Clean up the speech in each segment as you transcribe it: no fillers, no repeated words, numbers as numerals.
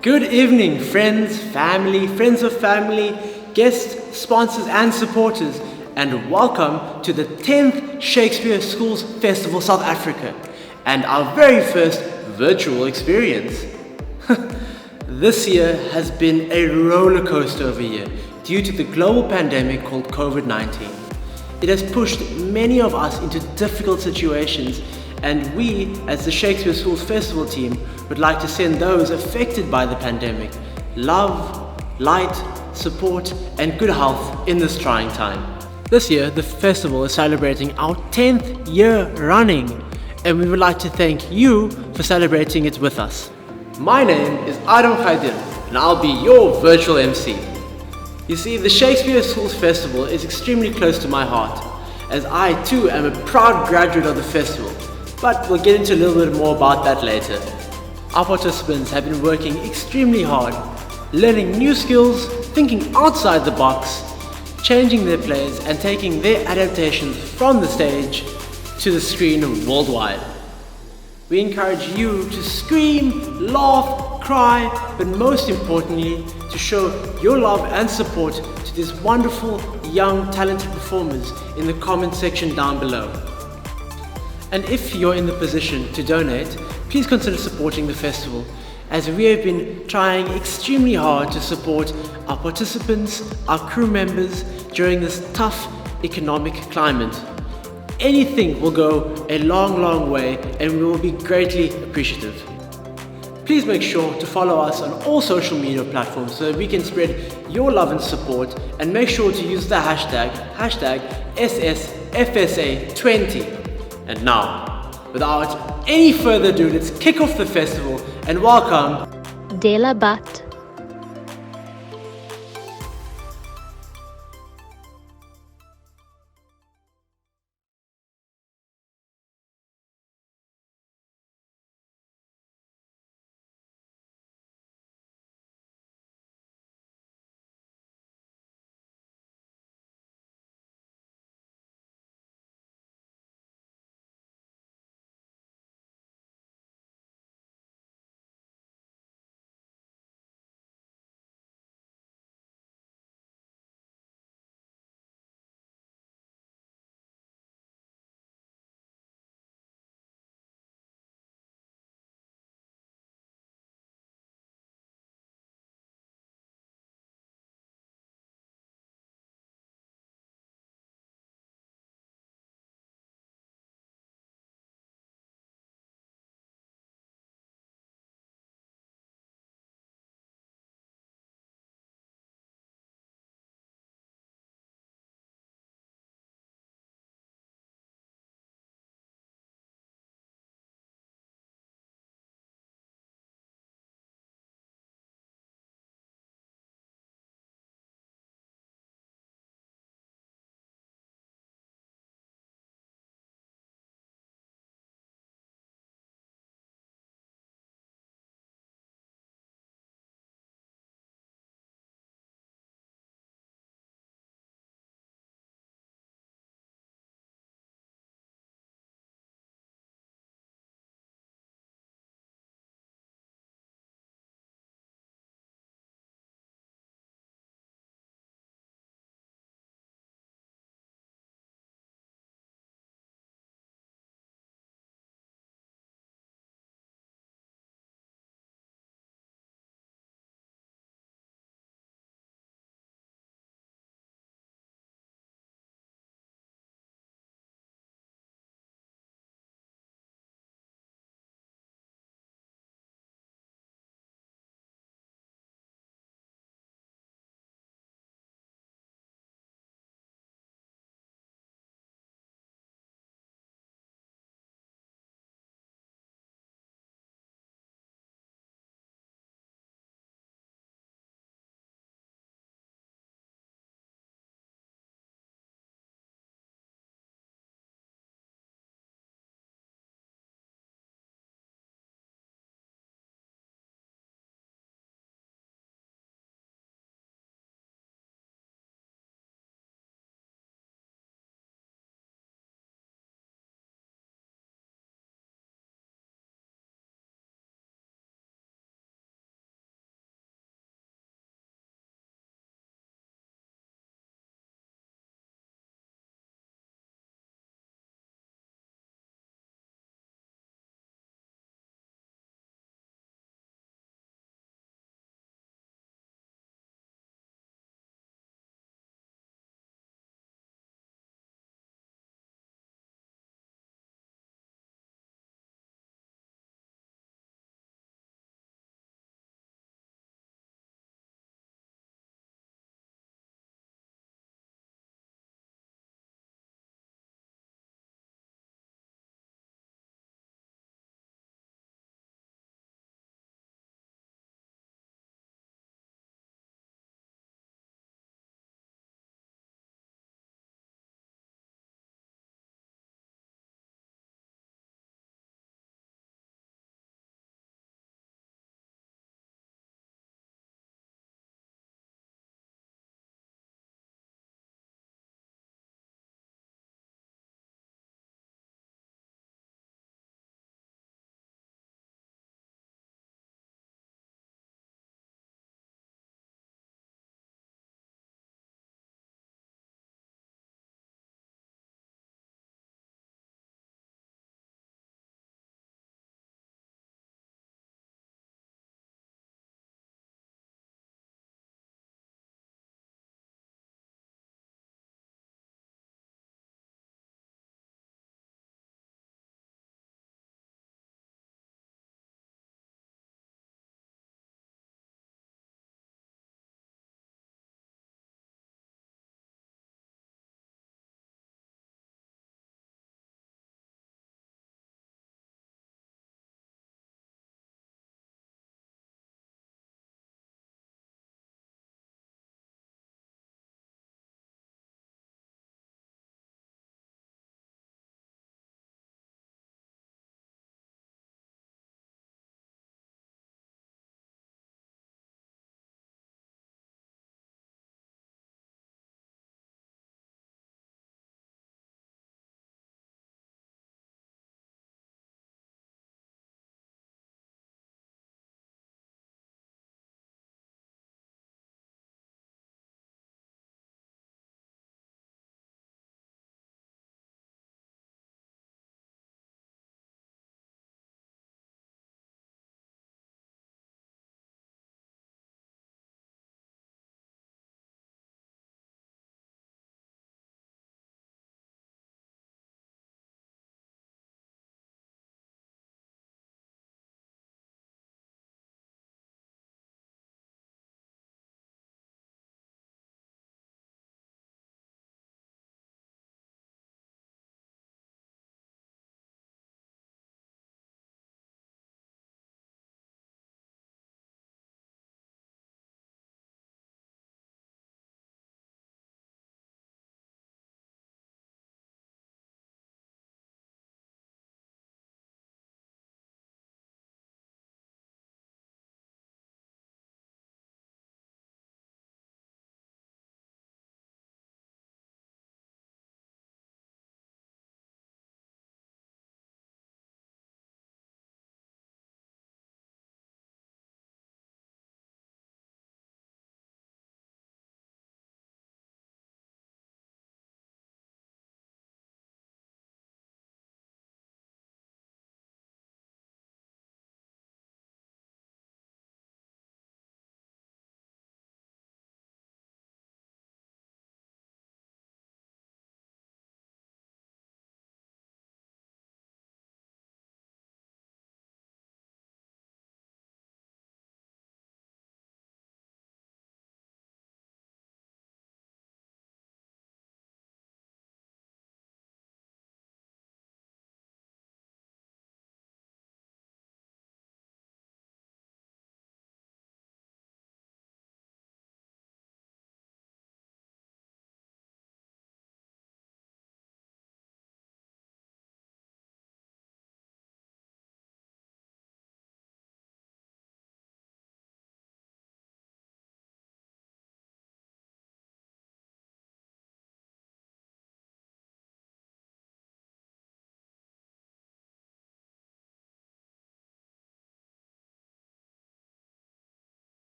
Good evening, friends, family, friends of family, guests, sponsors, and supporters, and welcome to the 10th Shakespeare Schools Festival South Africa and our very first virtual experience. This year has been a roller coaster of a year due to the global pandemic called COVID-19. It has pushed many of us into difficult situations, and we, as the Shakespeare Schools Festival team, would like to send those affected by the pandemic love, light, support, and good health in this trying time. This year, the festival is celebrating our 10th year running, and we would like to thank you for celebrating it with us. My name is Adam Khaidir, and I'll be your virtual MC. You see, the Shakespeare Schools Festival is extremely close to my heart, as I too am a proud graduate of the festival, but we'll get into a little bit more about that later. Our participants have been working extremely hard, learning new skills, thinking outside the box, changing their plays and taking their adaptations from the stage to the screen worldwide. We encourage you to scream, laugh, cry, but most importantly, to show your love and support to these wonderful, young, talented performers in the comment section down below. And if you're in the position to donate, please consider supporting the festival, as we have been trying extremely hard to support our participants, our crew members during this tough economic climate. Anything will go a long, long way, and we will be greatly appreciative. Please make sure to follow us on all social media platforms so that we can spread your love and support, and make sure to use the hashtag SSFSA20. And now, without any further ado, let's kick off the festival and welcome De la Bat.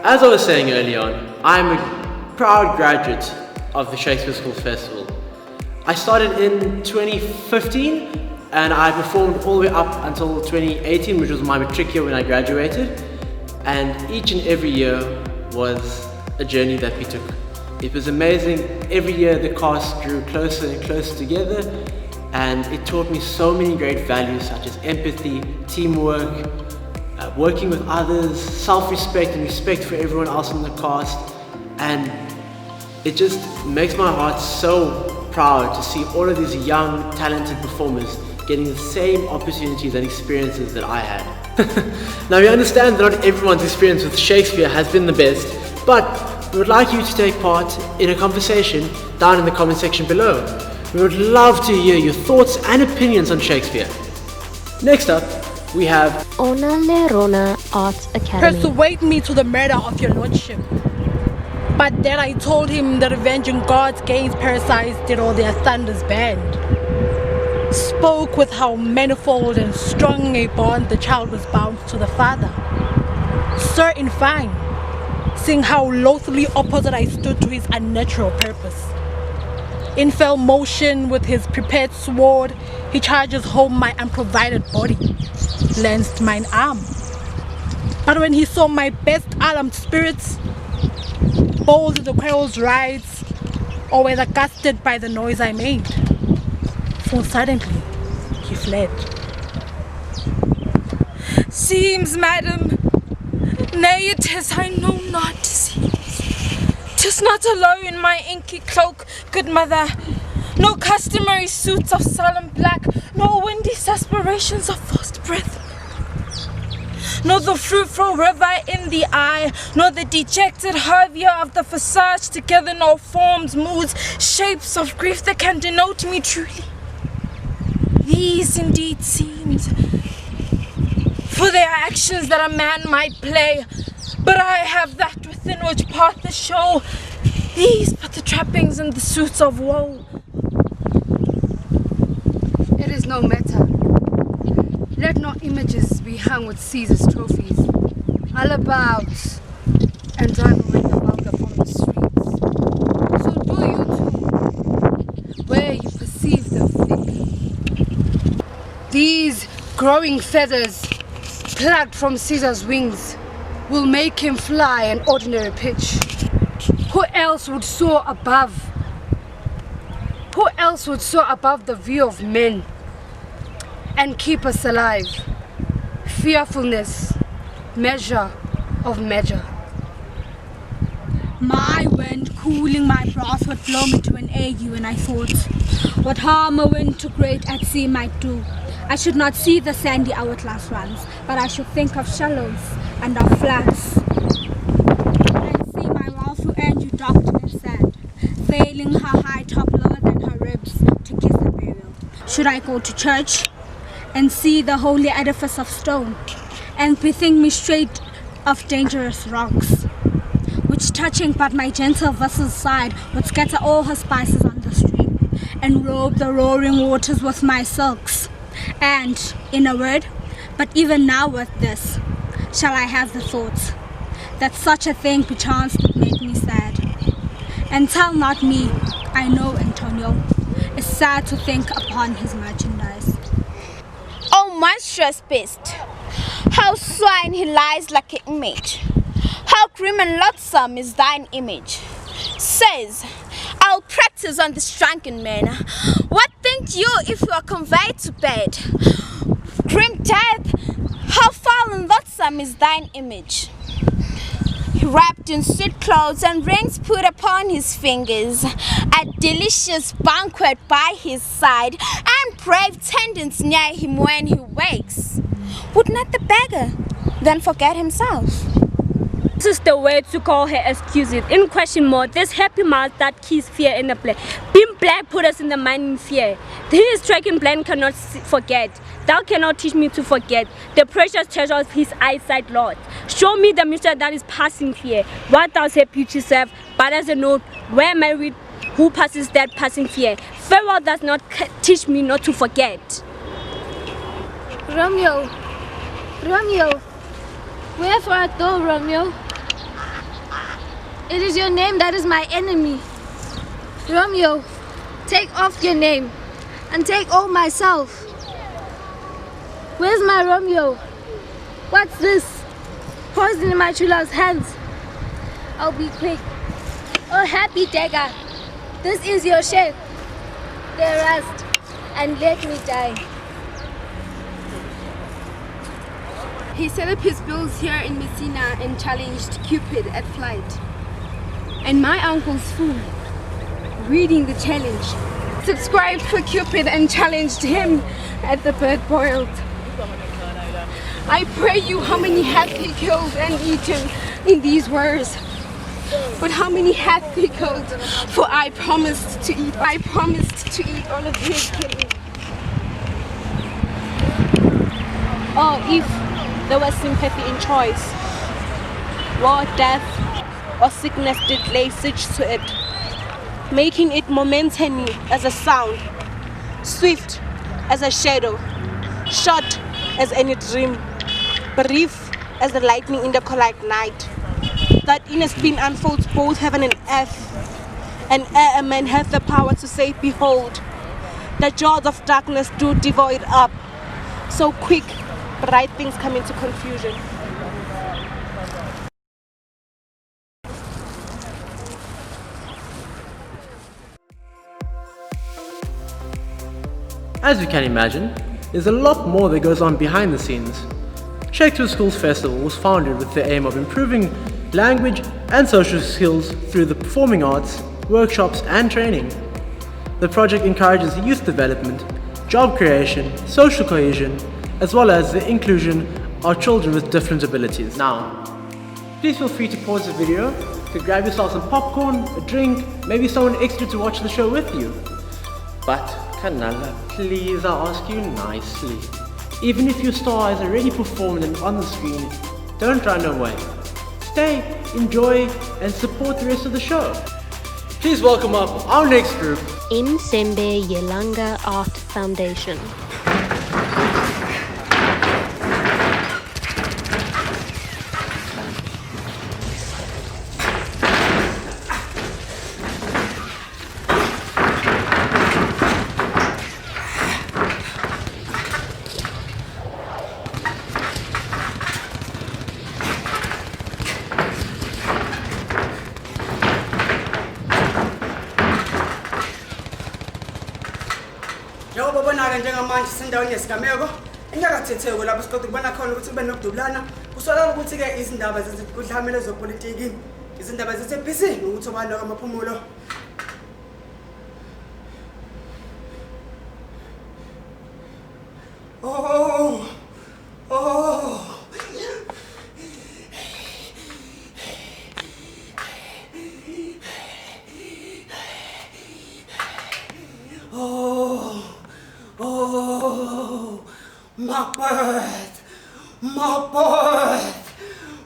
As I was saying early on, I'm a proud graduate of the Shakespeare Schools Festival. I started in 2015 and I performed all the way up until 2018, which was my matric year when I graduated. And each and every year was a journey that we took. It was amazing. Every year the cast grew closer and closer together, and it taught me so many great values such as empathy, teamwork, working with others, self-respect and respect for everyone else in the cast. And it just makes my heart so proud to see all of these young, talented performers getting the same opportunities and experiences that I had. Now we understand that not everyone's experience with Shakespeare has been the best, but we would like you to take part in a conversation down in the comment section below. We would love to hear your thoughts and opinions on Shakespeare. Next up, we have Ona Lerona Arts Academy. Persuade me to the murder of your lordship. But then I told him that avenging gods gaze parasites did all their thunders band. Spoke with how manifold and strong a bond the child was bound to the father. Sir, in fine, seeing how loathly opposite I stood to his unnatural purpose. In fell motion with his prepared sword, he charges home my unprovided body, lanced mine arm. But when he saw my best alarmed spirits, bold as the quail's rides, or whether gusted by the noise I made, so suddenly he fled. Seems, madam, nay it is I know not seems. 'Tis not alone my inky cloak, good mother, no customary suits of solemn black, no windy aspirations of forced breath, nor the fruitful river in the eye, nor the dejected harvier of the visage, together no forms, moods, shapes of grief that can denote me truly. These indeed seems, for they are actions that a man might play, but I have that within which part the show, these but the trappings and the suits of woe. It is no matter. Let not images be hung with Caesar's trophies, all about, and drive away the vulgar from the streets. So do you too, where you perceive them thick. These growing feathers, plucked from Caesar's wings, will make him fly an ordinary pitch. Who else would soar above? Who else would soar above the view of men and keep us alive? Fearfulness, measure of measure. My wind cooling my broth would blow me to an ague, and I thought, what harm a wind too great at sea might do. I should not see the sandy hourglass runs, but I should think of shallows and of flats. And see my wrathful angel docked in sand, veiling her high top lower than her ribs to kiss the burial. Should I go to church and see the holy edifice of stone, and bethink me straight of dangerous rocks, which touching but my gentle vessel's side would scatter all her spices on the stream, and robe the roaring waters with my silks. And, in a word, but even now with this, shall I have the thought that such a thing perchance would make me sad. And tell not me, I know Antonio is sad to think upon his merchandise. O monstrous beast, how swine he lies like an image, how grim and loathsome is thine image. Says, I'll practice on this drunken man. What think you if you are conveyed to bed? Grim death, how foul and loathsome is thine image. He wrapped in sweet clothes and rings put upon his fingers, a delicious banquet by his side, and brave tendons near him when he wakes. Would not the beggar then forget himself? This is the way to call her excuses. In question mode, this happy mouth that keeps fear in the play. Being black put us in the mind in fear. This striking blend cannot forget Thou cannot teach me to forget the precious treasure of his eyesight, Lord. Show me the mystery that is passing fear. What thou say beauty serve, but as a note, where my read, who passes that passing fear. Farewell does not teach me not to forget. Romeo, Romeo, wherefore art thou, Romeo? It is your name that is my enemy. Romeo, take off your name and take all myself. Where's my Romeo? What's this? Poison in my true love's hands. I'll be quick. Oh, happy dagger, this is your share. There rest and let me die. He set up his bills here in Messina and challenged Cupid at flight. And my uncle's fool, reading the challenge, subscribed for Cupid and challenged him at the bird boiled. I pray you, how many hath he killed and eaten in these words? But how many hath he killed? For I promised to eat all of his killing. Oh, if there was sympathy in choice, war, death, or sickness did lay siege to it, making it momentary as a sound, swift as a shadow, short as any dream, brief as the lightning in the cold night, that in a spin unfolds both heaven and earth, and ere a man hath the power to say, behold, the jaws of darkness do devour it up, so quick, bright things come into confusion. As you can imagine, there's a lot more that goes on behind the scenes. Shakespeare Schools Festival was founded with the aim of improving language and social skills through the performing arts, workshops and training. The project encourages youth development, job creation, social cohesion, as well as the inclusion of children with different abilities. Now, please feel free to pause the video to grab yourself some popcorn, a drink, maybe someone extra to watch the show with you. But Kanala, please, I ask you nicely. Even if your star has already performed and on the screen, don't run away. Stay, enjoy, and support the rest of the show. Please welcome up our next group, Insembe Yelanga Art Foundation. Njengoba njengamanje sisendaweni yesigameko enyakathetheko lapho siqoqa ukubona khona ukuthi kube nokudubulana kusolala ukuthi ke izindaba zezikudlamela zopolitiki izindaba zesebhizi ukuthi obani amaphumulo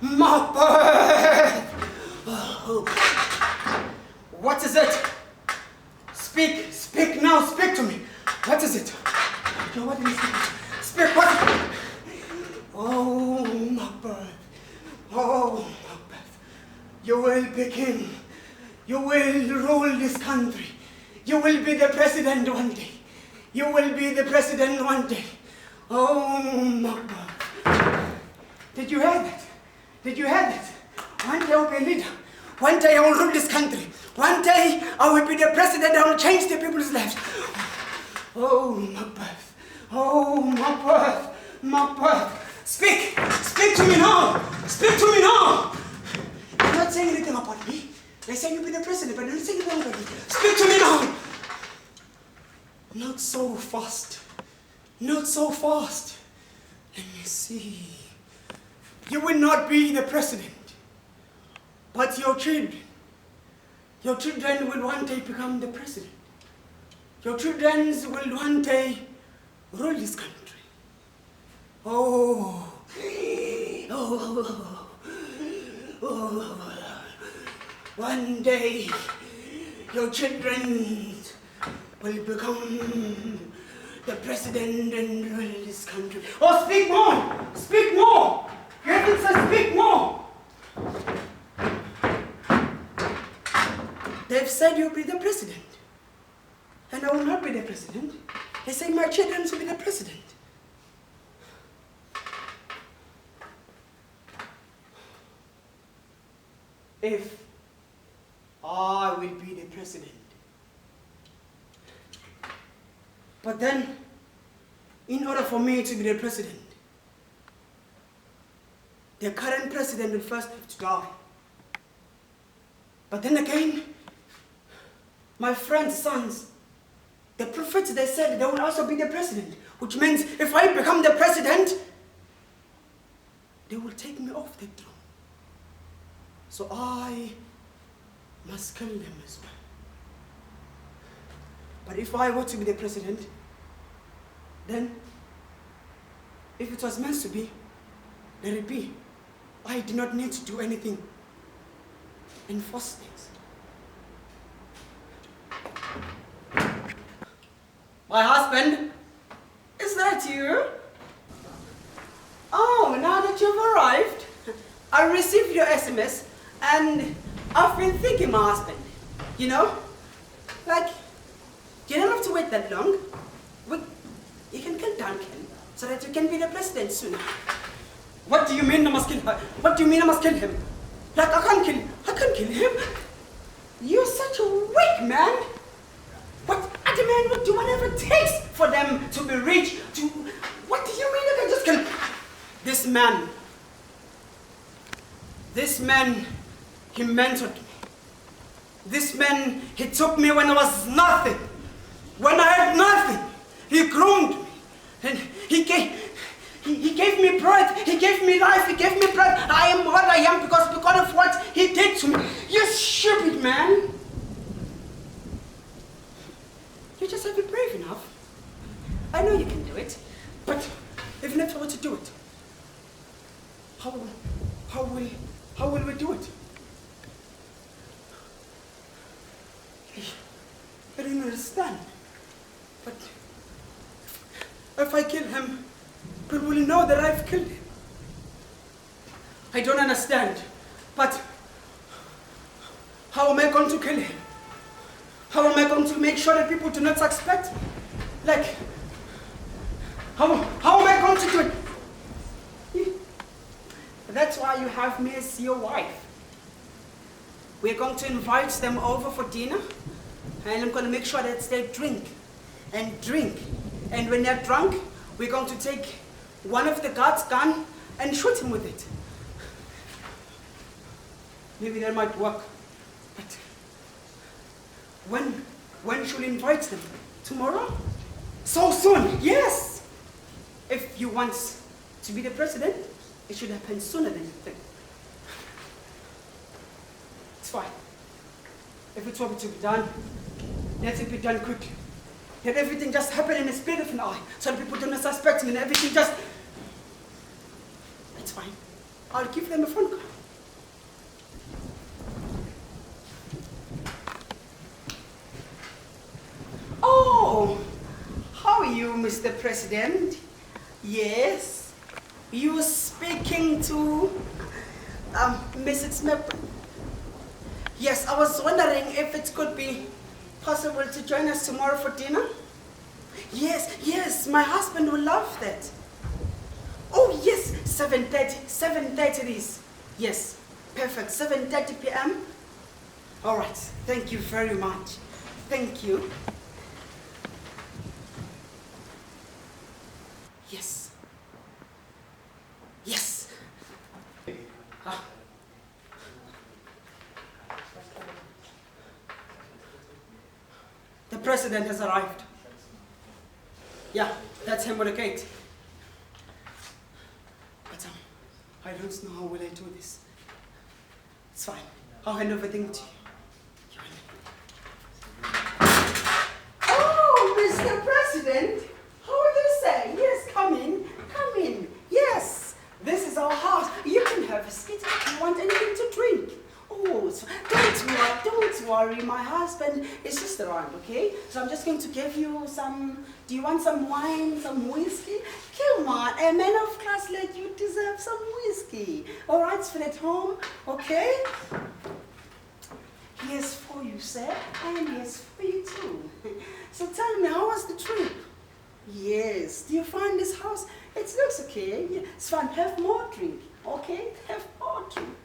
my birth. What is it? Speak now, speak to me. What is it? What is it? Speak, what? Oh, my birth. Oh, my birth. You will be king. You will rule this country. You will be the president one day. You will be the president one day. Oh, my God. Did you hear that? Did you hear that? One day I will be a leader. One day I will rule this country. One day I will be the president. I will change the people's lives. Oh, my birth. Oh, my birth. My birth. Speak. Speak to me now. Speak to me now. You're not saying anything about me. They say you'll be the president, but they're not saying anything about me. Speak to me now. Not so fast. Not so fast. Let me see. You will not be the president, but your children will one day become the president. Your children will one day rule this country. Oh. Oh. Oh. One day, your children will become the president and rule this country. Oh, speak more! Speak more! Heaven says speak more! They've said you'll be the president. And I will not be the president. They say my children will be the president. If I will be the president. But then, in order for me to be the president, the current president will first have to die. But then again, my friend's sons, the prophets, they said they will also be the president, which means if I become the president, they will take me off the throne. So I must kill them as well. But if I were to be the president, then if it was meant to be, let it be. I did not need to do anything and force things. My husband, is that you? Oh, now that you've arrived, I received your SMS and I've been thinking, my husband, you know, like, you don't have to wait that long. You can kill Duncan so that you can be the president soon. What do you mean I must kill her? What do you mean I must kill him? Like, I can't kill him. You're such a weak man. What other man would do whatever it takes for them to be rich, what do you mean I can just kill this man? This man, he mentored me. This man, he took me when I was nothing. When I had nothing, he groomed me. And he gave me breath, he gave me life, he gave me breath. I am what I am because of what he did to me. You stupid man. You just have to be brave enough. I know you can do it. But even if I were to do it, how will we do it? I don't understand. But if I kill him, people will know that I've killed him. I don't understand. But how am I going to kill him? How am I going to make sure that people do not suspect me? Like, how am I going to do it? That's why you have me as your wife. We're going to invite them over for dinner, and I'm going to make sure that they drink and drink. And when they're drunk, we're going to take one of the guards' gun and shoot him with it. Maybe that might work. But when should we invite them? Tomorrow? So soon? Yes! If you want to be the president, it should happen sooner than you think. It's fine. If it's what to be done, let it be done quickly. Let everything just happen in the speed of an eye, so that people don't suspect me and everything just... It's fine. I'll give them a phone call. Oh, how are you, Mr. President? Yes, you speaking to Mrs. Smith. Yes, I was wondering if it could be possible to join us tomorrow for dinner. Yes, my husband will love that. Oh yes, 7:30 it is. Yes, perfect, 7:30 p.m. All right, thank you very much. Thank you. Yes. The president has arrived. Yeah, that's him with the gate. But I don't know how will I do this. It's fine. I'll hand everything to you. Oh, Mr. President, how would you say? Yes, come in, come in. worry, my husband is just around, okay? So I'm just going to give you some, do you want some wine, some whiskey? Come on, a man of class like you deserve some whiskey. All right, it's for at home, okay? Here's for you, sir, and here's for you too. So tell me, how was the trip? Yes, do you find this house? It looks okay. Yeah, it's fine. Have more drink, okay? Have more drink.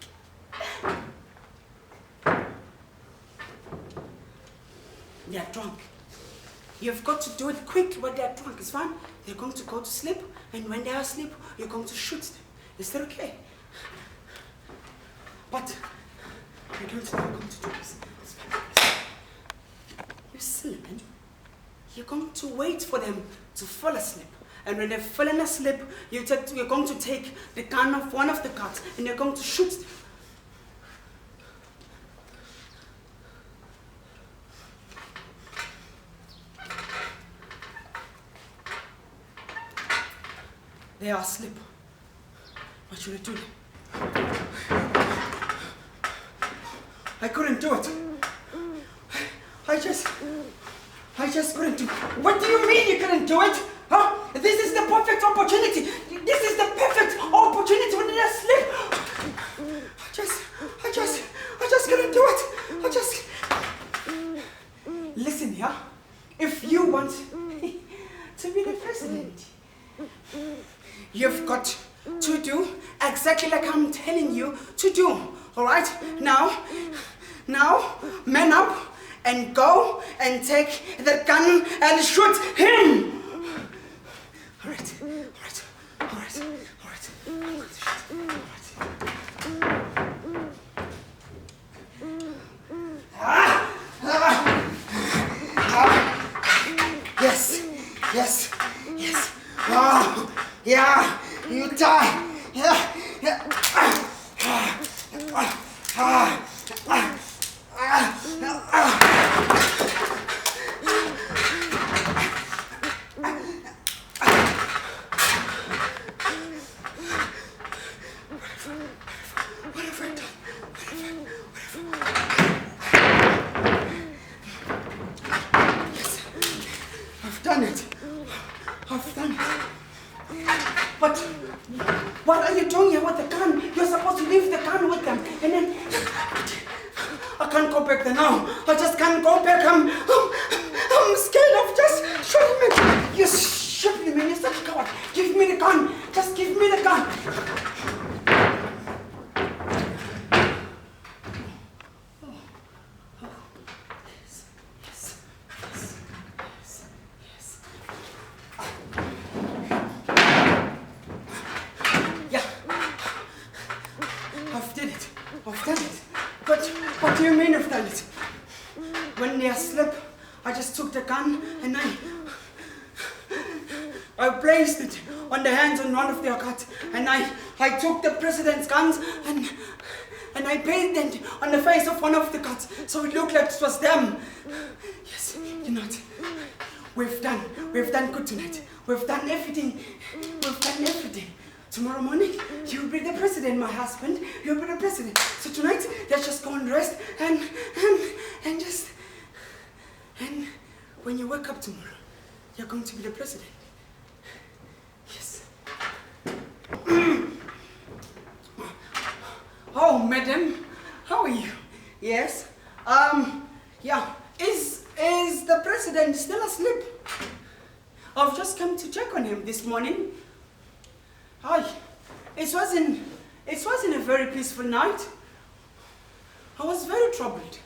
They're drunk. You've got to do it quick when they're drunk. It's fine. They're going to go to sleep, and when they are asleep, you're going to shoot them. Is that okay? But you don't know I'm going to do this. You silly man. You're going to wait for them to fall asleep. And when they've fallen asleep, you're going to take the gun of one of the guards and you're going to shoot them. They are asleep. What should I do? I couldn't do it. I just couldn't do it. What do you mean you couldn't do it? Huh? This is the perfect opportunity. This is the perfect opportunity when they're asleep. I just couldn't do it. Listen here. If you want to be the president, you've got to do exactly like I'm telling you to do. All right? Now, man up and go and take the gun and shoot him. All right. Yes. Oh, yeah, you die. Yeah. I've done it. But what are you doing here with the gun? You're supposed to leave the gun with them. And then I can't go back there now. I just can't go back. I'm scared of just shooting me. You shoot me, man. You're such a coward. Give me the gun. Just give me the gun. What do you mean I've done it? When they are asleep, I just took the gun and I placed it on the hands of one of their guards, and I took the president's guns and I painted it on the face of one of the guards, so it looked like it was them. Yes, you know what? We've done good tonight. We've done everything. Tomorrow morning, you'll be the president, my husband. You'll be the president. So tonight, let's just go and rest and when you wake up tomorrow, you're going to be the president. Yes. Oh, madam, how are you? Yes. Yeah. Is the president still asleep? I've just come to check on him this morning. Hi. It wasn't a very peaceful night. I was very troubled.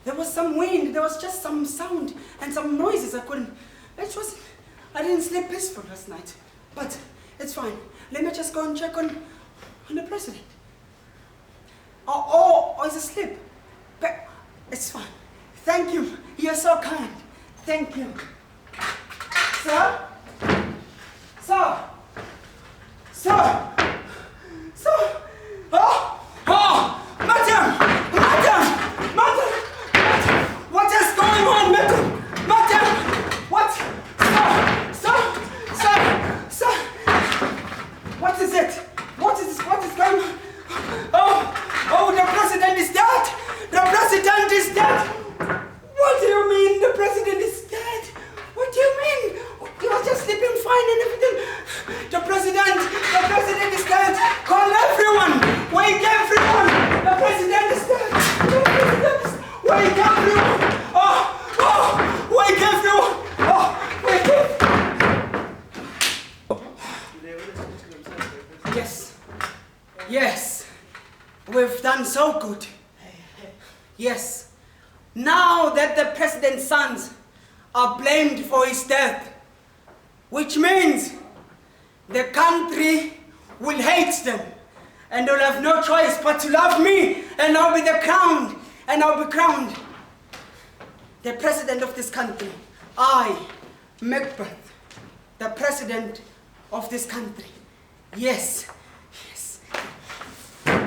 There was some wind, there was just some sound and some noises I didn't sleep peaceful last night. But it's fine. Let me just go and check on the president. Oh, he's asleep. But it's fine. Thank you. You're so kind. Thank you. Sir? Madam! What is going on, madam? What? Sir! What is it? What is going on? Oh, the president is dead! The president is dead! Yes, we've done so good. Yes, now that the president's sons are blamed for his death, which means the country will hate them, and they'll have no choice but to love me, and I'll be crowned the president of this country. I, Macbeth, the president of this country. Yes, yes. Come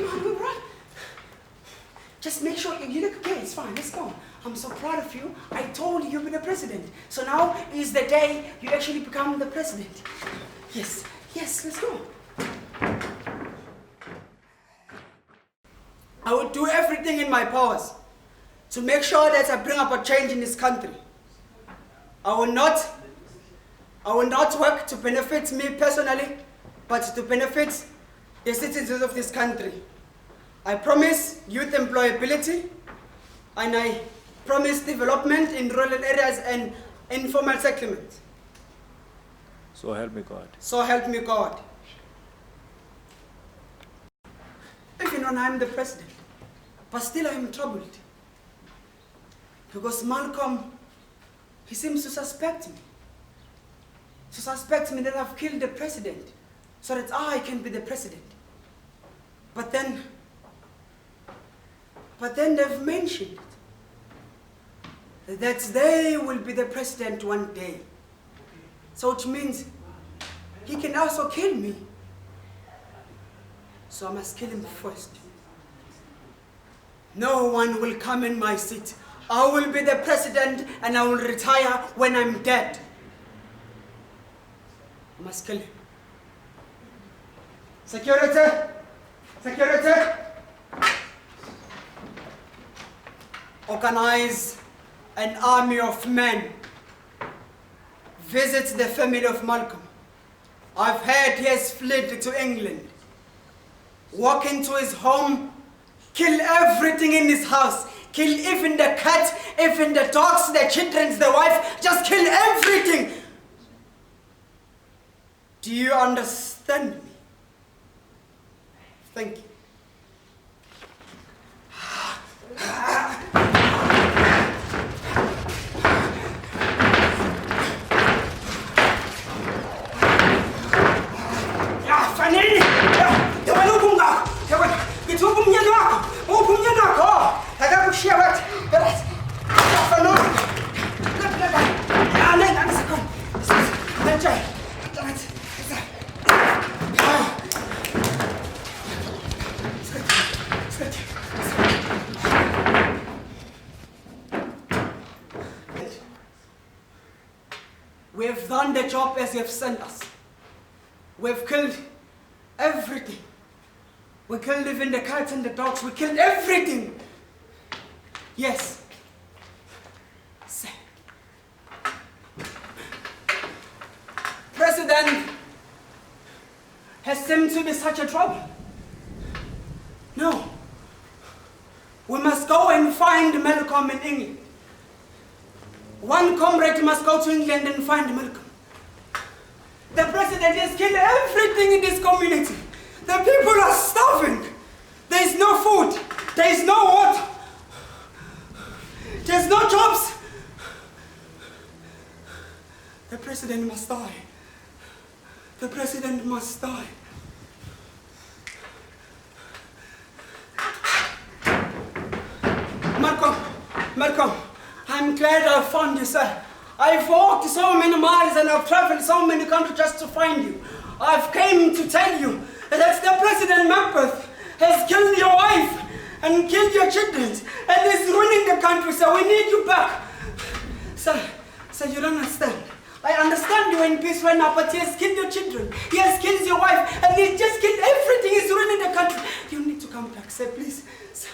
on, we're right. Just make sure you look okay. It's fine. Let's go. I'm so proud of you. I told you you'll be the president. So now is the day you actually become the president. Yes, yes, let's go. I will do everything in my powers to make sure that I bring about change in this country. I will not work to benefit me personally, but to benefit the citizens of this country. I promise youth employability, and I promise development in rural areas and informal settlements. So help me God. So help me God. Even when I'm the president, but still I'm troubled. Because Malcolm, he seems to suspect me. To suspect me that I've killed the president, so that I can be the president. But then they've mentioned that they will be the president one day. So it means he can also kill me. So I must kill him first. No one will come in my seat. I will be the president and I will retire when I'm dead. I must kill him. Security! Security! Organize an army of men. Visit the family of Malcolm. I've heard he has fled to England. Walk into his home, kill everything in his house. Kill even the cat, even the dogs, the children, the wife. Just kill everything. Do you understand me? Thank you. We've done the job as you've sent us. We've killed everything. We killed even the cats and the dogs. We killed everything. Yes. Sir. President has seemed to be such a trouble. No. We must go and find Malcolm in England. One comrade must go to England and find Malcolm. The president has killed everything in this community. The people are starving. There is no food. There is no water. There's no jobs. The president must die. The president must die. Malcolm, I'm glad I found you, sir. I've walked so many miles and I've traveled so many countries just to find you. I've came to tell you that the President Macbeth has killed your wife and killed your children and is ruining the country, so we need you back. Sir, you don't understand. I understand you in peace right now, but he has killed your children. He has killed your wife and he just killed everything. He's ruining the country. You need to come back, sir, please. Sir.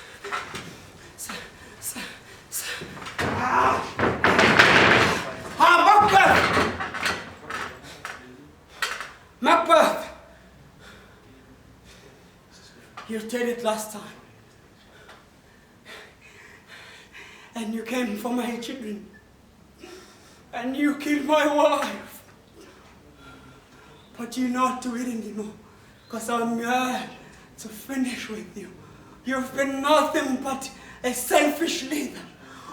Macbeth! You did it last time. And you came for my children. And you killed my wife. But you not do it anymore. because I'm here to finish with you. You've been nothing but a selfish leader.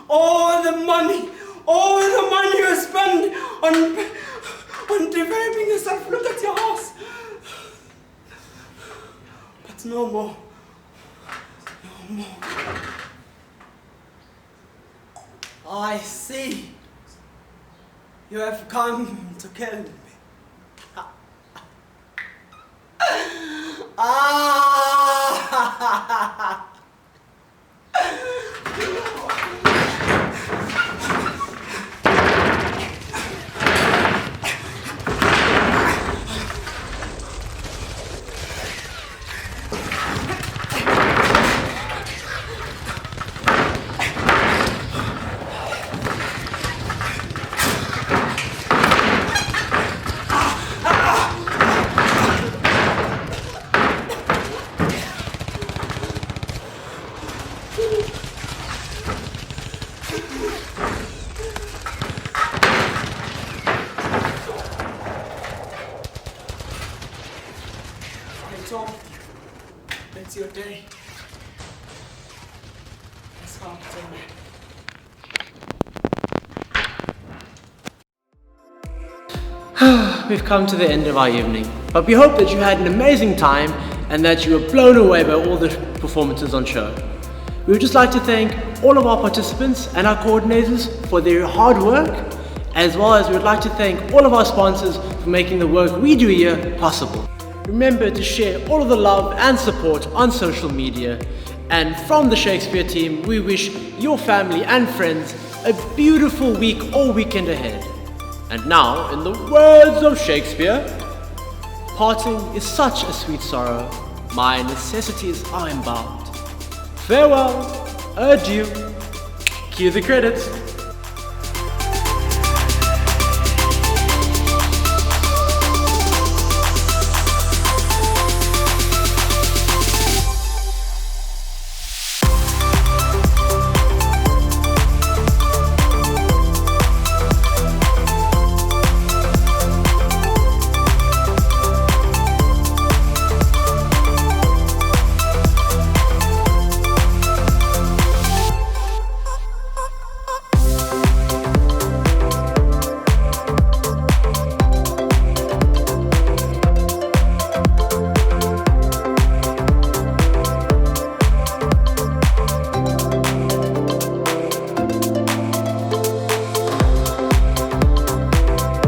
All the money you spend on developing yourself. Look at your house. But no more. No more. I see. You have come to kill me. It's your day. Let's go, We've come to the end of our evening, but we hope that you had an amazing time and that you were blown away by all the performances on show. We would just like to thank all of our participants and our coordinators for their hard work, as well as we would like to thank all of our sponsors for making the work we do here possible. Remember to share all of the love and support on social media. And from the Shakespeare team, we wish your family and friends a beautiful week or weekend ahead. And now, in the words of Shakespeare, parting is such a sweet sorrow, my necessities are embarked. Farewell, adieu, cue the credits.